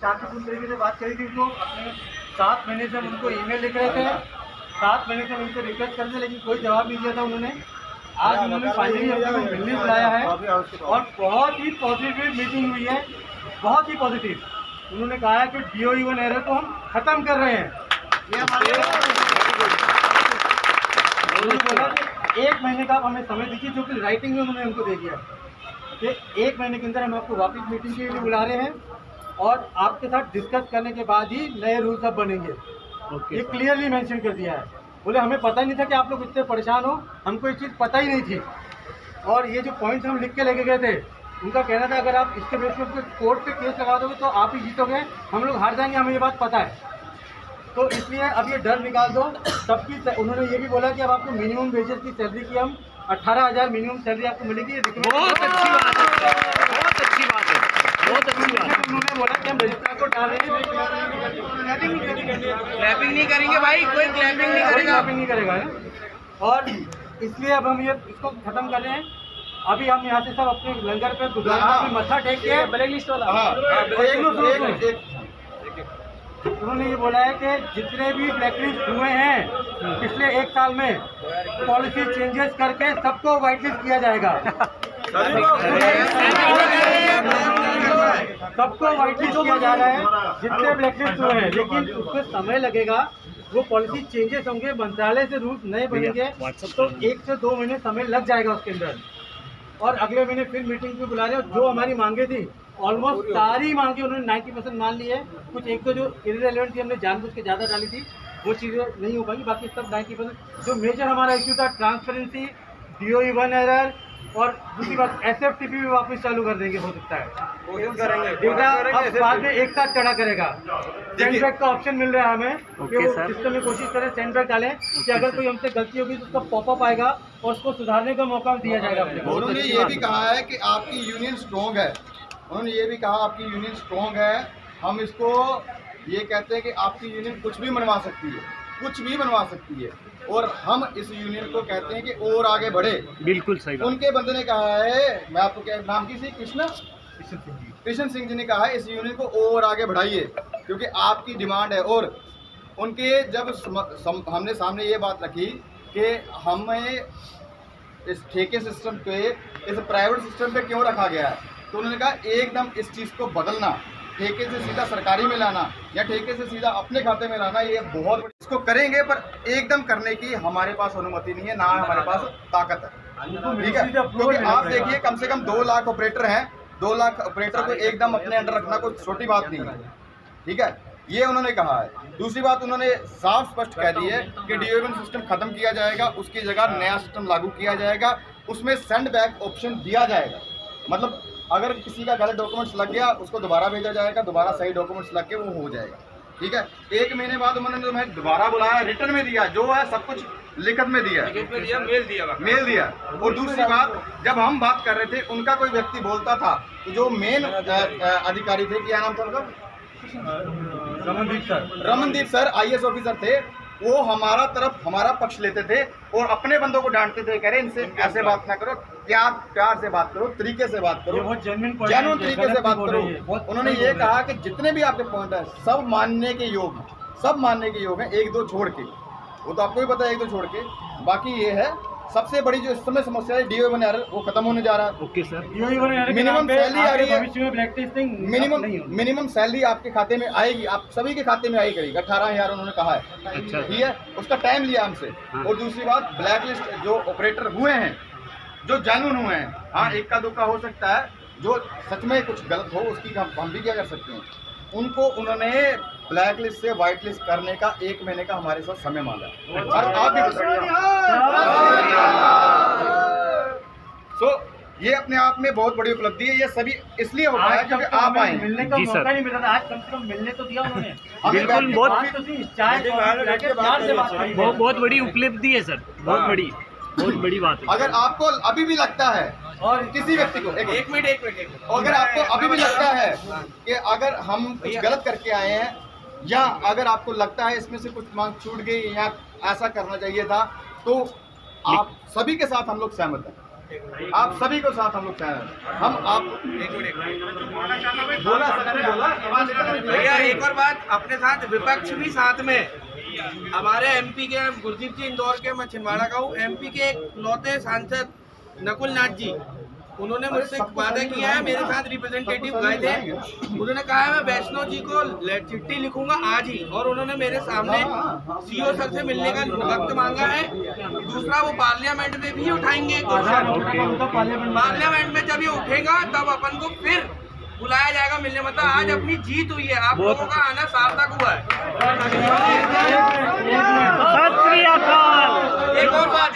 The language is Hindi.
शांतिपूर्ण तरीके से बात करी थी उनको। अपने 7 महीने से हम उनको ईमेल लिख रहे थे, 7 महीने से हम उनको रिक्वेस्ट कर रहे थे, लेकिन कोई जवाब नहीं दिया था उन्होंने। आज उन्होंने फाइनली अपने को मिलने बुलाया है और बहुत ही पॉजिटिव मीटिंग हुई है, बहुत ही पॉजिटिव। उन्होंने कहा है कि DO-E-1 एरर को हम खत्म कर रहे हैं। उन्होंने बोला कि 1 महीने का आप हमें समय दीजिए, जो कि राइटिंग में उन्होंने हमको दे दिया कि 1 महीने के अंदर हम आपको वापस मीटिंग के लिए बुला रहे हैं और आपके साथ डिस्कस करने के बाद ही नए रूल्स अब बनेंगे। ये क्लियरली मेंशन कर दिया है। बोले हमें पता नहीं था कि आप लोग इतने परेशान हो, हमको ये चीज़ पता ही नहीं थी। और ये जो पॉइंट्स हम लिख के लेके गए थे, उनका कहना था अगर आप इसके बेस पे कोर्ट पे केस लगा दोगे तो आप ही जीतोगे, हम लोग हार जाएंगे, हमें ये बात पता है। तो इसलिए अब ये डर निकाल दो सबकी। उन्होंने ये भी बोला कि अब आपको मिनिमम वेजेस की सैलरी की हम 18,000 मिनिमम सैलरी आपको मिलेगी। बहुत अच्छी बात है, बहुत अच्छी बात है, बहुत अच्छी बात है। उन्होंने बोला कि हम रजिस्ट्रार को डाल रहे हैं, क्लैपिंग नहीं करेंगे भाई, कोई क्लैपिंग नहीं करेगा, क्लैपिंग नहीं करेगा है। और इसलिए अब हम ये इसको खत्म कर रहे हैं। अभी हम यहाँ से सब अपने लंगर पे गुरुद्वारा में मत्था टेक के ब्लैक लिस्ट वाला उन्होंने ये बोला है कि जितने भी ब्लैक लिस्ट हुए हैं पिछले 1 साल में, पॉलिसी चेंजेस करके सबको व्हाइट लिस्ट किया जाएगा। सबको व्हाइट लिस्ट किया जा रहा है जितने ब्लैक लिस्ट हुए हैं, लेकिन उसमें समय लगेगा। वो पॉलिसी चेंजेस होंगे, मंत्रालय से रूल्स नए बनेंगे, तो 1 से 2 महीने समय लग जाएगा उसके अंदर। और अगले महीने फिर मीटिंग पे बुला रहे हैं। जो हमारी मांगे थी ऑलमोस्ट सारी मांगे उन्होंने 90% मान ली है। कुछ एक तो जो इररिलेवेंट थी, हमने जानबूझ के ज़्यादा डाली थी, वो चीज़ें नहीं हो पाएंगी। बाकी सब 90%। जो मेजर हमारा इश्यू था ट्रांसपेरेंसी, DO-E-1 एरर, और दूसरी बात SFTP भी वापस चालू कर देंगे, हो सकता है। डेटा अब बाद में एक साथ चढ़ा करेगा। सेंडबैग का ऑप्शन मिल रहा है हमें कि वो सिस्टम में कोशिश करें सेंडबैग डालें कि अगर कोई हमसे गलती होगी तो उसका पॉपअप आएगा और उसको सुधारने का मौका दिया जाएगा अपने को। उन्होंने ये भी कहा है कि आपकी यूनियन स्ट्रॉन्ग है। उन्होंने ये भी कहा आपकी यूनियन स्ट्रॉन्ग है। हम इसको ये कहते हैं कि आपकी यूनियन कुछ भी बनवा सकती है, कुछ भी बनवा सकती है, और हम इस यूनियन को कहते हैं कि और आगे बढ़े। बिल्कुल सही बात। उनके बंदे ने कहा है, मैं आपको क्या नाम की सी कृष्ण सिंह जी ने कहा है इस यूनियन को और आगे बढ़ाइए, क्योंकि आपकी डिमांड है। और उनके जब हमने सामने ये बात रखी कि हमें इस ठेके सिस्टम पे, इस प्राइवेट सिस्टम पे क्यों रखा गया है, तो उन्होंने कहा एकदम इस चीज़ को बदलना, ठेके से सीधा सरकारी में लाना या ठेके से सीधा अपने खाते में लाना, ये बहुत इसको करेंगे, पर एकदम करने की हमारे पास अनुमति नहीं है, ना हमारे पास ताकत है। ठीक है, क्योंकि आप देखिए कम से कम 2 लाख ऑपरेटर हैं। 2 लाख ऑपरेटर को एकदम अपने अंडर रखना कोई छोटी बात नहीं है। ठीक है, ये उन्होंने कहा है। दूसरी बात उन्होंने साफ स्पष्ट कह दी है कि DO-E-1 सिस्टम खत्म किया जाएगा, उसकी जगह नया सिस्टम लागू किया जाएगा, उसमें सेंड बैक ऑप्शन दिया जाएगा। मतलब अगर किसी का गलत डॉक्यूमेंट्स लग गया उसको दोबारा भेजा जाएगा, दोबारा सही डॉक्यूमेंट्स लग के वो हो जाएगा। ठीक है, 1 महीने बाद उन्होंने तुम्हें दोबारा बुलाया, रिटर्न में दिया, जो है सब कुछ लिखित में दिया, मेल दिया। और दूसरी बात, जब हम बात कर रहे थे उनका कोई व्यक्ति बोलता था, तो जो मेन अधिकारी थे, क्या नाम था उनका, रमनदीप सर IAS ऑफिसर थे, वो हमारा पक्ष लेते थे और अपने बंदों को डांटते थे, कह रहे इनसे ऐसे बात ना करो, प्यार से बात करो, तरीके से बात करो, जेन्युइन तरीके से बात करो। उन्होंने ये कहा कि जितने भी आपके पॉइंट है सब मानने के योग हैं, सब मानने के योग हैं, 1-2 छोड़ के। वो तो आपको भी पता है, 1-2 छोड़ के। बाकी ये है सबसे बड़ी जो इस समय समस्या है, DO-E-1 एरर, वो खत्म होने जा रहा है। ओके सर, मिनिमम सैलरी आ रही है, मिनिमम सैलरी आपके खाते में आएगी, आप सभी के खाते में आई करेगी, 18,000 उन्होंने कहा है। अच्छा, ठीक है, उसका टाइम लिया हमसे। और दूसरी बात, ब्लैक लिस्ट जो ऑपरेटर हुए हैं, जो जेन्युइन हुए हैं, हाँ 1 का 2 का हो सकता है, जो सच में कुछ गलत हो उसकी हम भी क्या कर सकते हैं, उनको उन्होंने ब्लैक लिस्ट से व्हाइट लिस्ट करने का 1 महीने का हमारे साथ समय मांगा। और आप भी ये अपने आप में बहुत बड़ी उपलब्धि है। ये सभी इसलिए हो पाया क्योंकि आप आए, मिलने का मौका नहीं मिला था। आज कम से कम मिलने तो दिया उन्होंने। बिल्कुल, बहुत बड़ी उपलब्धि है सर, बहुत बड़ी बात है। अगर आपको अभी भी लगता है, और किसी व्यक्ति को एक मिनट अगर आपको अभी भी लगता है कि अगर हम कुछ गलत करके आए हैं, या अगर आपको लगता है इसमें से कुछ मांग छूट गई या ऐसा करना चाहिए था, तो आप सभी के साथ हम लोग सहमत हैं। आप सभी को साथ हम लोग चाहें, हम आप बोला भैया एक और बात, अपने साथ विपक्ष भी साथ में। हमारे एमपी के गुरदीप जी इंदौर के, मैं छिंदवाड़ा का हूँ, एमपी के एक लौते सांसद नकुल नाथ जी, उन्होंने मुझसे वादा किया है, मेरे साथ रिप्रेजेंटेटिव गए थे, उन्होंने कहा है मैं वैष्णो जी को चिट्ठी लिखूंगा आज ही, और उन्होंने मेरे सामने सीओ सर से मिलने का वक्त मांगा है। दूसरा, वो पार्लियामेंट में भी उठाएंगे क्वेश्चन, पार्लियामेंट में जब ये उठेगा तब अपन को फिर बुलाया जाएगा मिलने। मतलब आज अपनी जीत हुई है, आप लोगों का आना सार्थक हुआ है। सत श्री अकाल। एक और बात